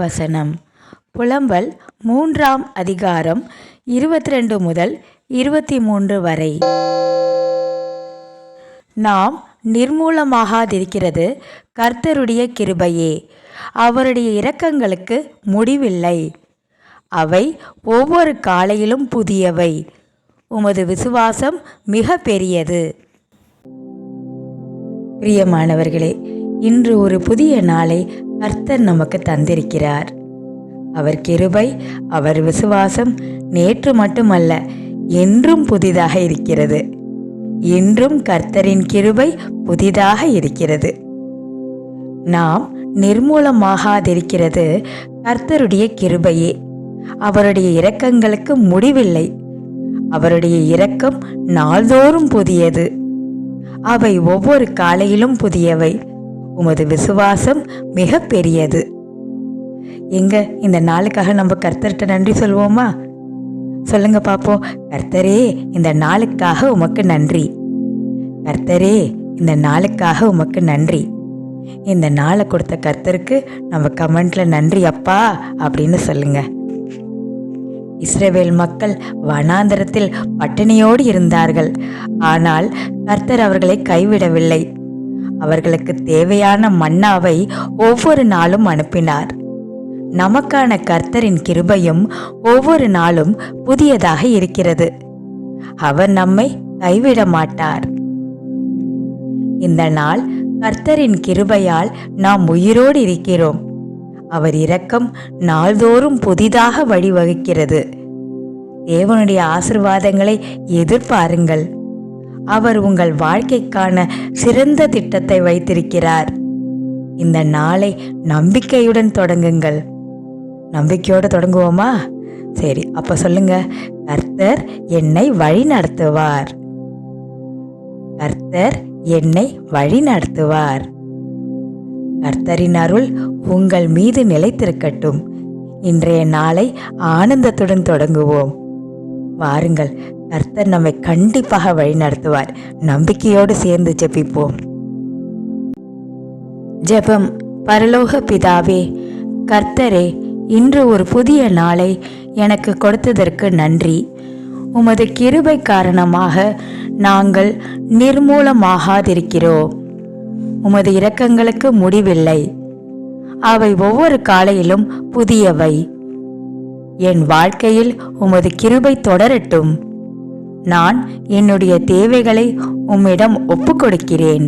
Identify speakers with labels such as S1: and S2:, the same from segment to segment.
S1: வசனம். புலம்பல் 3ஆம் அதிகாரம் 22 முதல் 23 வரை. நாம் நிர்மூலமாகாதிருக்கிறது கர்த்தருடைய கிருபையே. அவருடைய இரக்கங்களுக்கு முடிவில்லை. அவை ஒவ்வொரு காலையிலும் புதியவை. உமது விசுவாசம் மிக பெரியது. பிரியமானவர்களே, இன்று ஒரு புதிய நாளை கர்த்தர் நமக்கு தந்திருக்கிறார். அவர் கிருபை, அவர் விசுவாசம் நேற்று மட்டுமல்ல, என்றும் புதிதாக இருக்கிறது. என்றும் கர்த்தரின் கிருபை புதிதாக இருக்கிறது. நாம் நிர்மூலமாகாதிருக்கிறது கர்த்தருடைய கிருபையே. அவருடைய இரக்கங்களுக்கு முடிவில்லை. அவருடைய இரக்கம் நாள்தோறும் புதியது. அவை ஒவ்வொரு காலையிலும் புதியவை. உமது விசுவாசம் மிக பெரியது. எங்க இந்த நாளுக்காக நம்ம கர்த்தர்கிட்ட நன்றி சொல்வோமா? சொல்லுங்க பாப்போம். கர்த்தரே, இந்த நாளுக்காக உமக்கு நன்றி. கர்த்தரே, இந்த நாளுக்காக உமக்கு நன்றி. இந்த நாளை கொடுத்த கர்த்தருக்கு நம்ம கமெண்ட்ல நன்றி அப்பா அப்படின்னு சொல்லுங்க. இஸ்ரவேல் மக்கள் வனாந்தரத்தில் பட்டினியோடு இருந்தார்கள். ஆனால் கர்த்தர் அவர்களை கைவிடவில்லை. அவர்களுக்கு தேவையான மன்னாவை ஒவ்வொரு நாளும் அனுப்பினார். நமக்கான கர்த்தரின் கிருபையும் ஒவ்வொரு நாளும் புதியதாக இருக்கிறது. அவர் நம்மை கைவிட மாட்டார். இந்த நாள் கர்த்தரின் கிருபையால் நாம் உயிரோடு இருக்கிறோம். அவர் இரக்கம் நாள்தோறும் புதிதாக வழிவகுக்கிறது. தேவனுடைய ஆசீர்வாதங்களை எதிர்பாருங்கள். அவர் உங்கள் வாழ்க்கைக்கான சிறந்த திட்டத்தை வைத்திருக்கிறார். இந்த நாளை நம்பிக்கையுடன் தொடங்குங்கள். நம்பிக்கையோடு தொடங்குவோமா? சரி, அப்ப சொல்லுங்க. கர்த்தர் என்னை வழி நடத்துவார். கர்த்தர் என்னை வழி நடத்துவார். கர்த்தரின் அருள் உங்கள் மீது நிலைத்திருக்கட்டும். இன்றைய நாளை ஆனந்தத்துடன் தொடங்குவோம். வாருங்கள், கர்த்தர் நம்மை கண்டிப்பாக வழி நடத்துவார். நம்பிக்கையோடு சேர்ந்து ஜெபிப்போம். ஜெபம். பரலோக பிதாவே, கர்த்தரே, இன்று ஒரு புதிய நாளை எனக்கு கொடுத்ததற்கு நன்றி. உமது கிருபை காரணமாக நாங்கள் நிர்மூலமாகாதிருக்கிறோம். உமது இரக்கங்களுக்கு முடிவில்லை. அவை ஒவ்வொரு காலையிலும் புதியவை. என் வாழ்க்கையில் உமது கிருபை தொடரட்டும். நான் என்னுடைய தேவைகளை உம்மிடம் ஒப்புக்கொடுக்கிறேன்.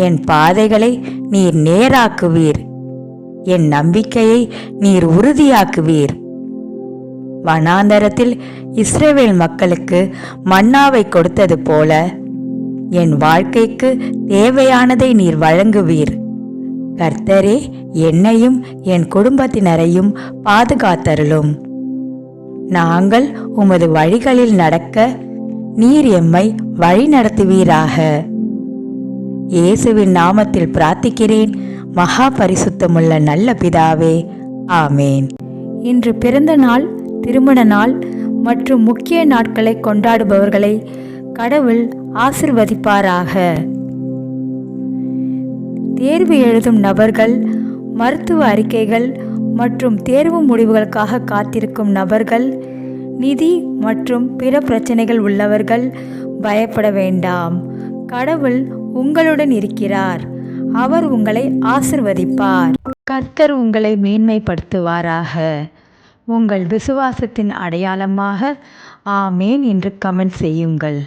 S1: என் பாதைகளை நீர் நேராக்குவீர். என் நம்பிக்கையை நீர் உறுதியாக்குவீர். வனாந்தரத்தில் இஸ்ரவேல் மக்களுக்கு மன்னாவை கொடுத்தது போல என் வாழ்க்கைக்கு தேவையானதை நீர் வழங்குவீர். கர்த்தரே, என்னையும் என் குடும்பத்தினரையும் பாதுகாத்தருளும். நாங்கள் உமது வழிகளில் நடக்க நீர் எம்மை வழி நடத்துவீராக. இயேசுவின் நாமத்தில் பிரார்த்திக்கிறேன், மகா பரிசுத்தமுள்ள நல்ல பிதாவே, ஆமேன். இன்று பிறந்த நாள், திருமண நாள் மற்றும் முக்கிய நாட்களை கொண்டாடுபவர்களை கடவுள் ஆசிர்வதிப்பாராக. தேர்வு எழுதும் நபர்கள், மருத்துவ அறிக்கைகள் மற்றும் தேர்வு முடிவுகளுக்காக காத்திருக்கும் நபர்கள், நிதி மற்றும் பிற பிரச்சனைகள் உள்ளவர்கள் பயப்பட வேண்டாம். கடவுள் உங்களுடன் இருக்கிறார். அவர் உங்களை ஆசிர்வதிப்பார். கர்த்தர் உங்களை மேன்மைப்படுத்துவாராக. உங்கள் விசுவாசத்தின் அடையாளமாக ஆமேன் என்று கமெண்ட் செய்யுங்கள்.